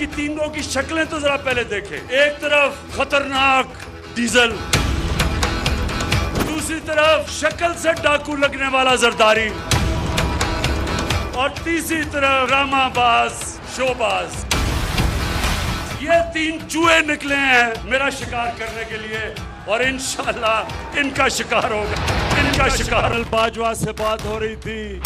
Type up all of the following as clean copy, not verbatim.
इनकी तीनों की शक्लें तो जरा पहले देखें। एक तरफ खतरनाक डीजल, दूसरी तरफ शक्ल से डाकू लगने वाला जरदारी, और तीसरी तरफ ड्रामाबाज शोबाज। ये तीन चूहे निकले हैं मेरा शिकार करने के लिए, और इंशाल्लाह इनका शिकार होगा, इनका शिकार। बाजवा से बात हो रही थी,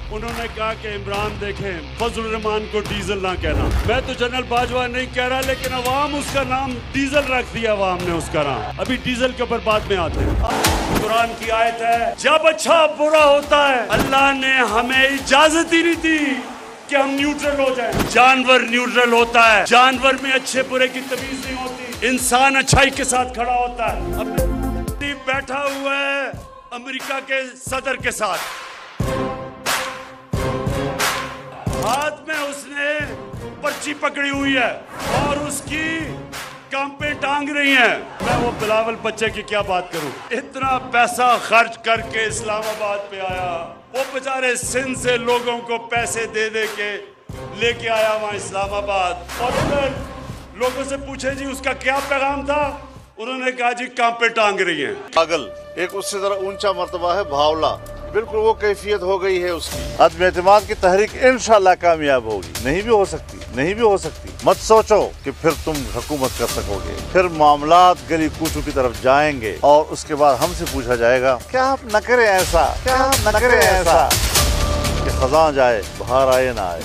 उन्होंने कहा कि इमरान देखें फजल रहमान को डीजल ना कहना। मैं तो जनरल बाजवा नहीं कह रहा, लेकिन अवाम उसका नाम डीजल रख दिया, अवाम ने उसका नाम। अभी डीजल के ऊपर बाद में आते हैं। कुरान की आयत है, जब अच्छा बुरा होता है अल्लाह ने हमें इजाजत ही नहीं दी कि हम न्यूट्रल हो जाएं। जानवर न्यूट्रल होता है, जानवर में अच्छे बुरे की तमीज नहीं होती, इंसान अच्छाई के साथ खड़ा होता है। अब बैठा हुआ है अमेरिका के सदर के साथ, हाथ में उसने पर्ची पकड़ी हुई है और उसकी कांपे टांग रही हैं। मैं वो बिलावल बच्चे की क्या बात करूं, इतना पैसा खर्च करके इस्लामाबाद पे आया, वो बेचारे सिंध से लोगों को पैसे दे दे के लेके आया वहां इस्लामाबाद, और उधर लोगों से पूछे जी उसका क्या पैगाम था, उन्होंने कहा जी कांपे टांग रही हैं। पागल एक उससे जरा ऊंचा मर्तबा है भावला, बिल्कुल वो कैफियत हो गई है उसकी। अदम एतमाद की तहरीक इंशाल्लाह कामयाब होगी। नहीं भी हो सकती, नहीं भी हो सकती। मत सोचो कि फिर तुम हुकूमत कर सकोगे, फिर मामलात गली कूचों की तरफ जाएंगे और उसके बाद हमसे पूछा जाएगा क्या आप न करें ऐसा, क्या आप न करें ऐसा कि खजां जाए बाहर आए ना आए।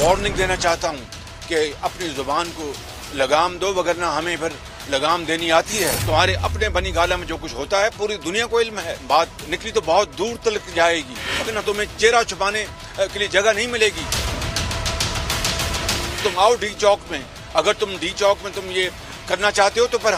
वार्निंग देना चाहता हूँ कि अपनी जुबान को लगाम दो, वगरना हमें फिर लगाम देनी आती है। तुम्हारे अपने बनी गाला में जो कुछ होता है पूरी दुनिया को इल्म है। बात निकली तो बहुत दूर तक जाएगी, वरना तुम्हें चेहरा छुपाने के लिए जगह नहीं मिलेगी। तुम आओ डी चौक में, अगर तुम डी चौक में तुम ये करना चाहते हो तो फिर हम